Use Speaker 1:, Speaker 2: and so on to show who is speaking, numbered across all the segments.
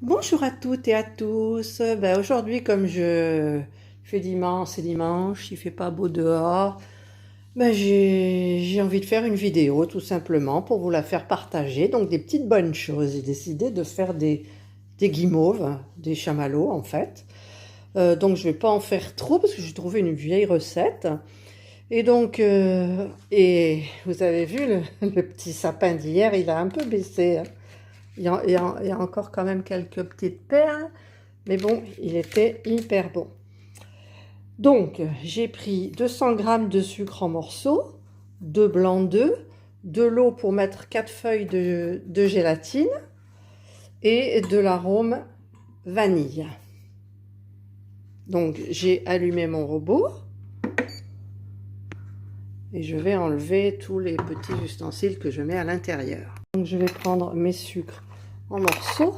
Speaker 1: Bonjour à toutes et à tous. Aujourd'hui, comme je fais dimanche, c'est dimanche, il fait pas beau dehors, j'ai envie de faire une vidéo tout simplement pour vous la faire partager. Donc des petites bonnes choses. J'ai décidé de faire des guimauves, des chamallows en fait. Donc je vais pas en faire trop parce que j'ai trouvé une vieille recette. Et donc, et vous avez vu le petit sapin d'hier, il a un peu baissé, hein. Il y a encore quand même quelques petites perles, mais bon, il était hyper bon. Donc, j'ai pris 200 g de sucre en morceaux, 2 blancs d'œufs, de l'eau pour mettre 4 feuilles de gélatine et de l'arôme vanille. Donc, j'ai allumé mon robot et je vais enlever tous les petits ustensiles que je mets à l'intérieur. Donc, je vais prendre mes sucres en morceaux.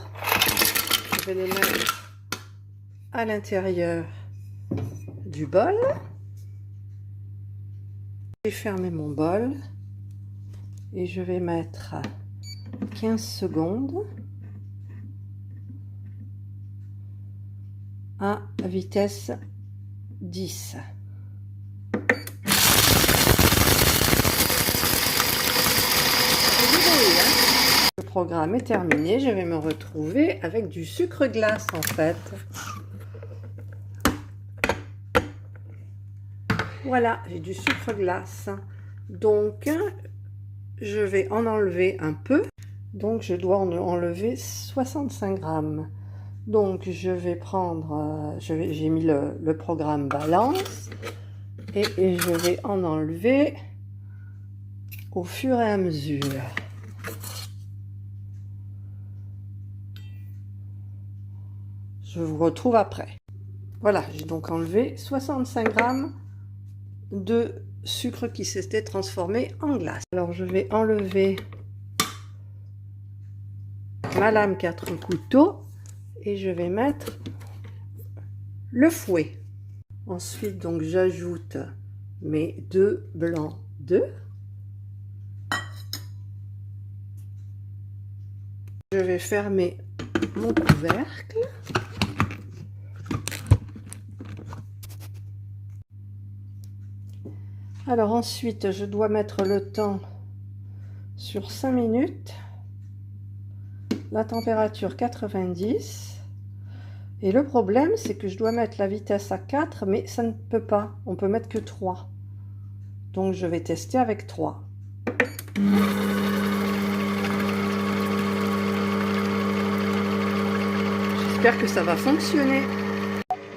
Speaker 1: Je vais les mettre à l'intérieur du bol. J'ai fermé mon bol et je vais mettre 15 secondes à vitesse 10. Le programme est terminé, je vais me retrouver avec du sucre glace en fait. Voilà, j'ai du sucre glace. Donc, je vais en enlever un peu. Donc, je dois en enlever 65 grammes. Donc, je vais prendre, j'ai mis le programme balance et je vais en enlever au fur et à mesure. Je vous retrouve après. Voilà, j'ai donc enlevé 65 grammes de sucre qui s'était transformé en glace. Alors, je vais enlever ma lame 4 couteaux et je vais mettre le fouet. Ensuite, donc, j'ajoute mes 2 blancs d'œufs. Je vais fermer mon couvercle. Alors ensuite, je dois mettre le temps sur 5 minutes, la température 90. Et le problème, c'est que je dois mettre la vitesse à 4, mais ça ne peut pas. On peut mettre que 3. Donc je vais tester avec 3. J'espère que ça va fonctionner.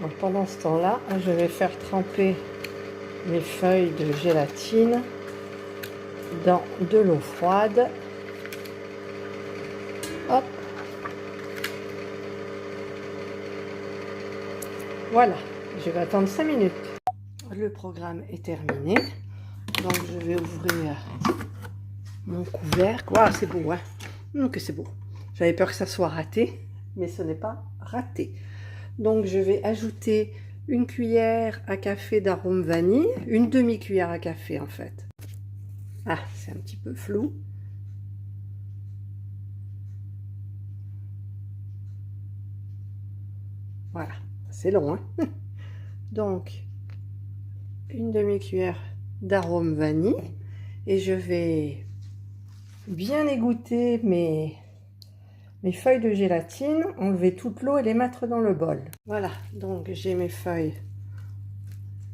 Speaker 1: Donc pendant ce temps-là, je vais faire tremper mes feuilles de gélatine dans de l'eau froide. Hop. Voilà, je vais attendre 5 minutes. Le programme est terminé. Donc je vais ouvrir mon couvercle. Waouh, c'est beau, hein? Que c'est beau. J'avais peur que ça soit raté, mais ce n'est pas raté. Donc je vais ajouter une cuillère à café d'arôme vanille, une demi-cuillère à café en fait. Ah, c'est un petit peu flou. Voilà, c'est long, hein? Donc, une demi-cuillère d'arôme vanille et je vais bien égoutter mes feuilles de gélatine, enlever toute l'eau et les mettre dans le bol. Voilà, donc j'ai mes feuilles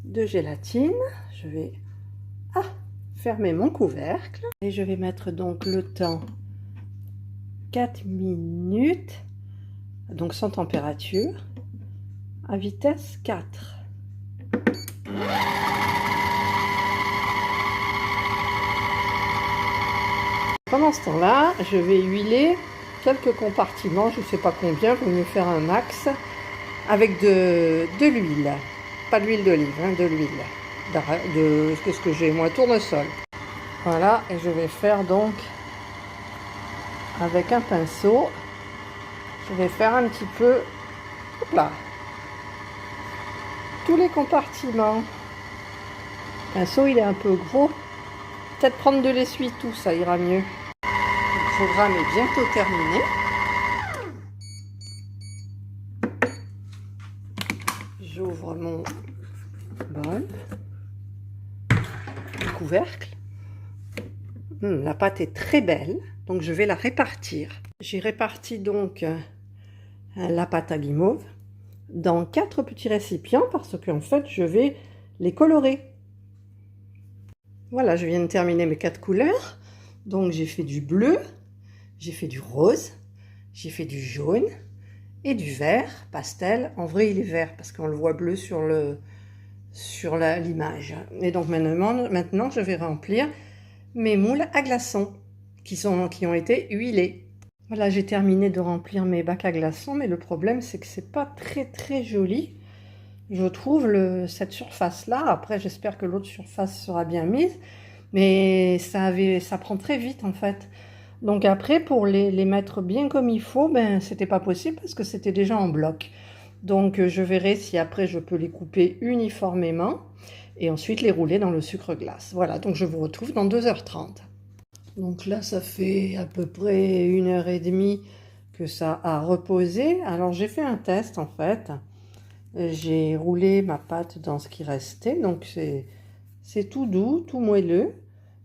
Speaker 1: de gélatine. Je vais fermer mon couvercle et je vais mettre donc le temps 4 minutes, donc sans température, à vitesse 4. Pendant ce temps-là, je vais huiler quelques compartiments, je ne sais pas combien, il vaut mieux faire un max, avec de l'huile. Pas de l'huile d'olive, hein, de l'huile. Qu'est-ce que j'ai moi? Tournesol. Voilà, et je vais faire donc, avec un pinceau, je vais faire un petit peu, hop là, tous les compartiments. Le pinceau, il est un peu gros. Peut-être prendre de l'essuie-tout, ça ira mieux. Le programme est bientôt terminé. j'ouvre mon bol, le couvercle. La pâte est très belle, donc je vais la répartir. J'ai réparti donc la pâte à guimauve dans 4 petits récipients parce qu'en fait je vais les colorer. Voilà, je viens de terminer mes 4 couleurs. Donc j'ai fait du bleu, j'ai fait du rose, j'ai fait du jaune et du vert pastel. En vrai il est vert parce qu'on le voit bleu sur l'image. Et donc maintenant je vais remplir mes moules à glaçons qui ont été huilés. Voilà, j'ai terminé de remplir mes bacs à glaçons, mais le problème c'est que c'est pas très joli. Je trouve cette surface-là. Après, j'espère que l'autre surface sera bien mise, mais ça prend très vite en fait. Donc après, pour les mettre bien comme il faut, ben c'était pas possible parce que c'était déjà en bloc. Donc je verrai si après je peux les couper uniformément et ensuite les rouler dans le sucre glace. Voilà, donc je vous retrouve dans 2h30. Donc là, ça fait à peu près 1h30 que ça a reposé. Alors j'ai fait un test en fait. J'ai roulé ma pâte dans ce qui restait, donc c'est tout doux, tout moelleux.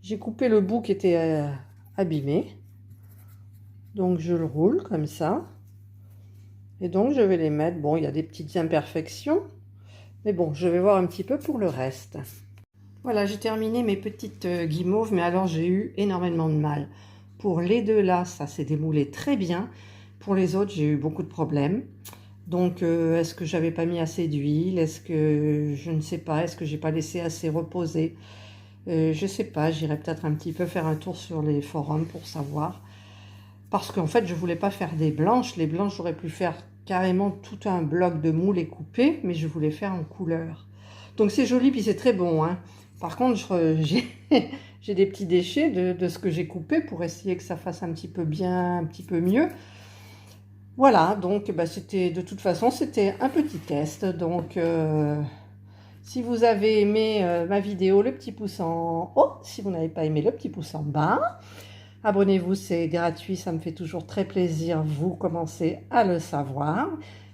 Speaker 1: J'ai coupé le bout qui était abîmé. Donc je le roule comme ça. Et donc je vais les mettre, bon il y a des petites imperfections, mais bon je vais voir un petit peu pour le reste. Voilà, j'ai terminé mes petites guimauves, mais alors j'ai eu énormément de mal. Pour les deux là, ça s'est démoulé très bien. Pour les autres, j'ai eu beaucoup de problèmes. Donc, est-ce que j'avais pas mis assez d'huile? Est-ce que, je ne sais pas, est-ce que j'ai pas laissé assez reposer? Je sais pas, j'irai peut-être un petit peu faire un tour sur les forums pour savoir. Parce qu'en fait, je voulais pas faire des blanches. Les blanches, j'aurais pu faire carrément tout un bloc de moule et couper, mais je voulais faire en couleur. Donc c'est joli, puis c'est très bon, hein. Par contre, j'ai des petits déchets de ce que j'ai coupé pour essayer que ça fasse un petit peu bien, un petit peu mieux. Voilà, donc bah, de toute façon, c'était un petit test. Donc, si vous avez aimé ma vidéo, le petit pouce en haut. Si vous n'avez pas aimé, le petit pouce en bas. Abonnez-vous, c'est gratuit, ça me fait toujours très plaisir. Vous commencez à le savoir.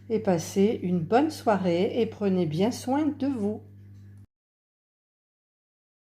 Speaker 1: Et passez une bonne soirée et prenez bien soin de vous.